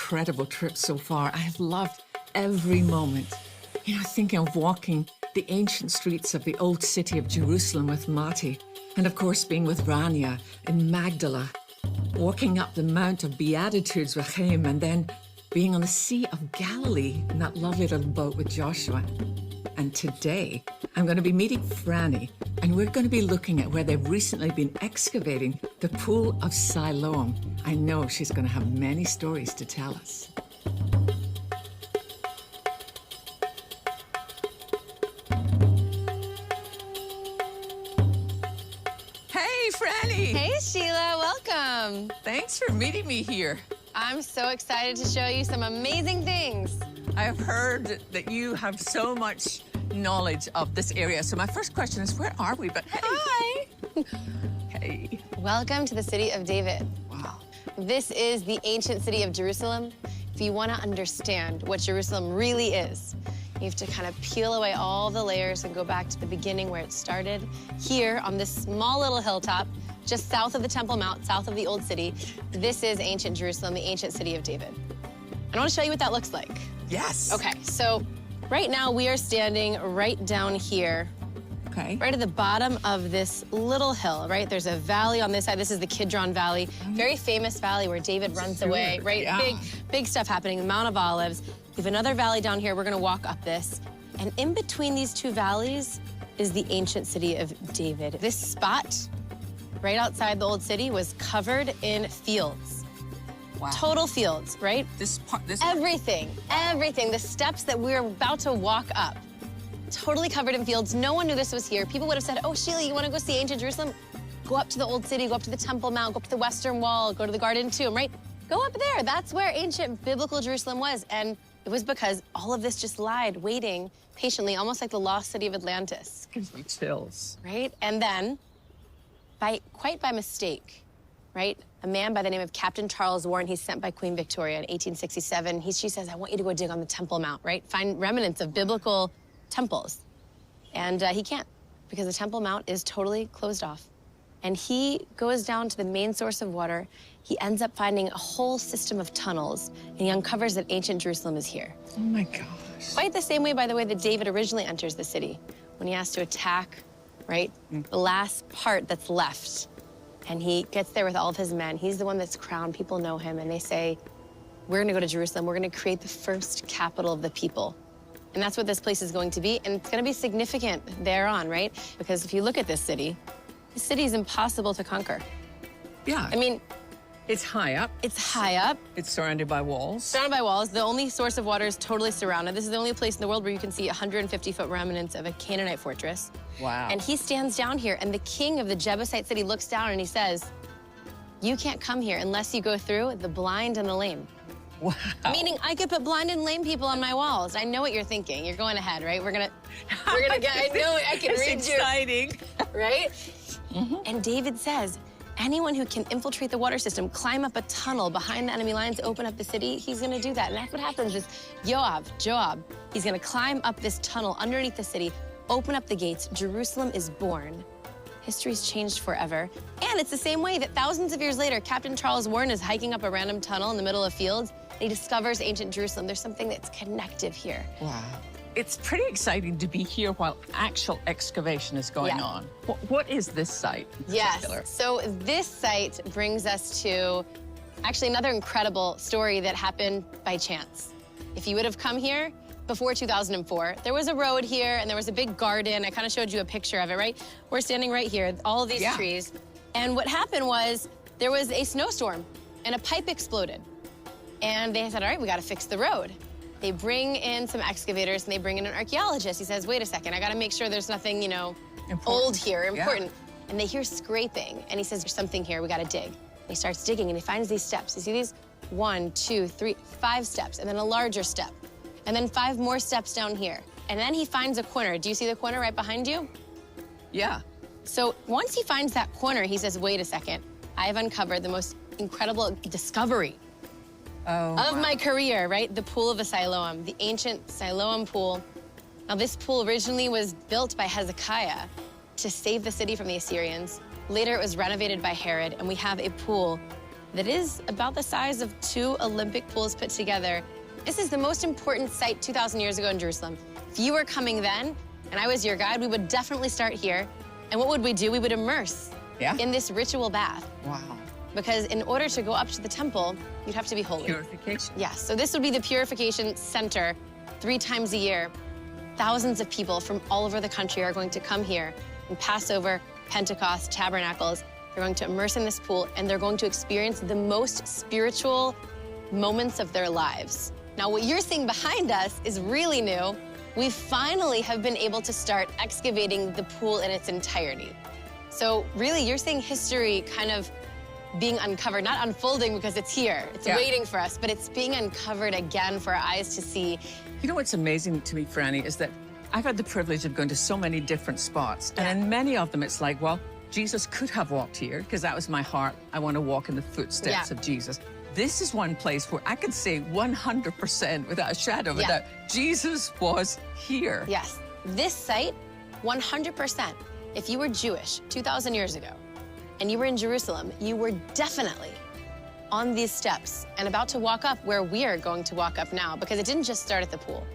incredible trip so far. I've loved every moment. Thinking of walking the ancient streets of the old city of Jerusalem with Mati, and of course being with Rania in Magdala, walking up the Mount of Beatitudes with him, and then being on the Sea of Galilee in that lovely little boat with Joshua. And today, I'm going to be meeting Franny, and we're going to be looking at where they've recently been excavating the Pool of Siloam. I know she's going to have many stories to tell us. Hey, Franny! Hey, Sheila, welcome. Thanks for meeting me here. I'm so excited to show you some amazing things. I've heard that you have so much knowledge of this area. So my first question is, where are we? But hey. Hi. Hey. Welcome to the city of David. Wow. This is the ancient city of Jerusalem. If you want to understand what Jerusalem really is, you have to kind of peel away all the layers and go back to the beginning where it started. Here on this small little hilltop, just south of the Temple Mount, south of the Old City, this is ancient Jerusalem, the ancient city of David. And I want to show you what that looks like. Yes. Okay, so right now we are standing right down here. Okay. Right at the bottom of this little hill, right? There's a valley on this side. This is the Kidron Valley. Very famous valley where David runs away, right? Yeah. Big stuff happening, the Mount of Olives. We have another valley down here. We're gonna walk up this. And in between these two valleys is the ancient city of David. This spot, right outside the old city, was covered in fields. Wow. Total fields, right? Everything. The steps that we're about to walk up, totally covered in fields. No one knew this was here. People would have said, oh, Sheila, you want to go see ancient Jerusalem? Go up to the Old City, go up to the Temple Mount, go up to the Western Wall, go to the Garden Tomb, right? Go up there. That's where ancient biblical Jerusalem was. And it was because all of this just lied, waiting patiently, almost like the lost city of Atlantis. Gives me chills. Right? And then, quite by mistake, right? A man by the name of Captain Charles Warren, he's sent by Queen Victoria in 1867. She says, I want you to go dig on the Temple Mount, right? Find remnants of biblical temples. And he can't, because the Temple Mount is totally closed off. And he goes down to the main source of water. He ends up finding a whole system of tunnels, and he uncovers that ancient Jerusalem is here. Oh my gosh. Quite the same way, by the way, that David originally enters the city, when he has to attack, right? The last part that's left. And he gets there with all of his men. He's the one that's crowned. People know him, and they say, we're gonna go to Jerusalem. We're gonna create the first capital of the people. And that's what this place is going to be, and it's gonna be significant thereon, right? Because if you look at this city is impossible to conquer. Yeah. I mean, it's high up. it's high up, It's surrounded by walls. surrounded by walls. The only source of water is totally surrounded. This is the only place in the world where you can see 150-foot remnants of a Canaanite fortress. Wow. And he stands down here, and the king of the Jebusite city looks down and he says, you can't come here unless you go through the blind and the lame. Wow. Meaning I could put blind and lame people on my walls. I know what you're thinking. You're going ahead, right? We're gonna get, I know, I can It's read exciting. you, right? And David says, anyone who can infiltrate the water system, climb up a tunnel behind the enemy lines, open up the city, he's gonna do that. And that's what happens is Joab, he's gonna climb up this tunnel underneath the city, open up the gates, Jerusalem is born. History's changed forever. And it's the same way that thousands of years later, Captain Charles Warren is hiking up a random tunnel in the middle of fields, and he discovers ancient Jerusalem. There's something that's connective here. Wow. It's pretty exciting to be here while actual excavation is going Yeah. on. What is this site in particular? Yes. So this site brings us to actually another incredible story that happened by chance. If you would have come here before 2004, there was a road here and there was a big garden. I kind of showed you a picture of it, right? We're standing right here, all of these trees. And what happened was there was a snowstorm and a pipe exploded. And they said, all right, we got to fix the road. They bring in some excavators and they bring in an archaeologist. He says, wait a second, I got to make sure there's nothing, old here, important. Yeah. And they hear scraping, and he says, there's something here, we got to dig. And he starts digging, and he finds these steps. You see these? 1, 2, 3, 5 steps, and then a larger step. And then 5 more steps down here. And then he finds a corner. Do you see the corner right behind you? Yeah. So once he finds that corner, he says, wait a second, I have uncovered the most incredible discovery of my career, right? The Pool of the Siloam, the ancient Siloam pool. Now, this pool originally was built by Hezekiah to save the city from the Assyrians. Later, it was renovated by Herod, and we have a pool that is about the size of 2 Olympic pools put together. This is the most important site 2,000 years ago in Jerusalem. If you were coming then, and I was your guide, we would definitely start here. And what would we do? We would immerse in this ritual bath. Wow. Because in order to go up to the temple, you'd have to be holy. Purification. Yes, so this would be the purification center 3 times a year. Thousands of people from all over the country are going to come here in Passover, Pentecost, Tabernacles. They're going to immerse in this pool, and they're going to experience the most spiritual moments of their lives. Now, what you're seeing behind us is really new. We finally have been able to start excavating the pool in its entirety. So really, you're seeing history kind of being uncovered, not unfolding because it's here. It's waiting for us, but it's being uncovered again for our eyes to see. You know what's amazing to me, Franny, is that I've had the privilege of going to so many different spots. And in many of them, it's like, well, Jesus could have walked here because that was my heart. I want to walk in the footsteps of Jesus. This is one place where I can say 100% without a shadow of a doubt, Jesus was here. Yes, this site, 100%. If you were Jewish 2,000 years ago and you were in Jerusalem, you were definitely on these steps and about to walk up where we are going to walk up now, because it didn't just start at the pool.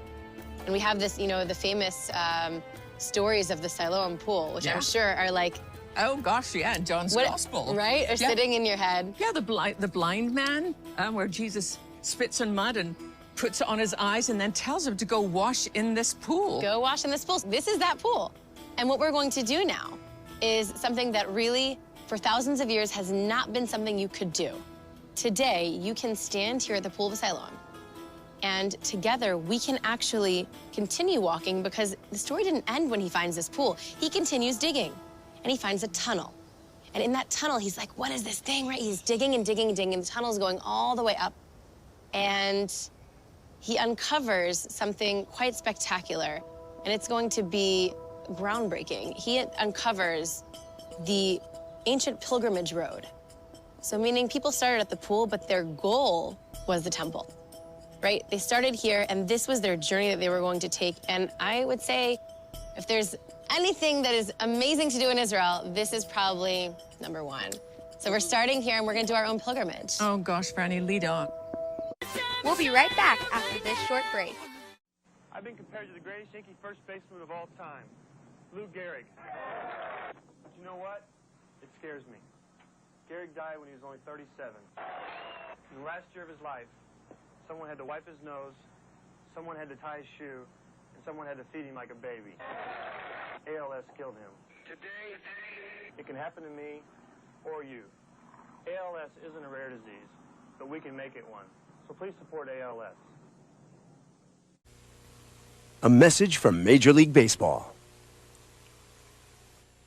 And we have this, you know, the famous stories of the Siloam pool, which I'm sure are like, oh gosh, yeah, in John's Gospel. Right? Or sitting in your head. Yeah, the blind man, where Jesus spits on mud and puts it on his eyes and then tells him to go wash in this pool. Go wash in this pool. This is that pool. And what we're going to do now is something that really, for thousands of years, has not been something you could do. Today, you can stand here at the Pool of Siloam, and together we can actually continue walking, because the story didn't end when he finds this pool. He continues digging, and he finds a tunnel. And in that tunnel, he's like, what is this thing, right? He's digging and digging and digging, and the tunnel's going all the way up. And he uncovers something quite spectacular, and it's going to be groundbreaking. He uncovers the ancient pilgrimage road. So meaning people started at the pool, but their goal was the temple, right? They started here, and this was their journey that they were going to take. And I would say, if there's anything that is amazing to do in Israel, this is probably #1. So we're starting here, and we're going to do our own pilgrimage. Oh gosh, Franny, lead on. We'll be right back after this short break. I've been compared to the greatest Yankee first baseman of all time, Lou Gehrig. But you know what? It scares me. Gehrig died when he was only 37. In the last year of his life, someone had to wipe his nose, someone had to tie his shoe, and someone had to feed him like a baby. ALS killed him. Today, it can happen to me or you. ALS isn't a rare disease, but we can make it one. So please support ALS. A message from Major League Baseball.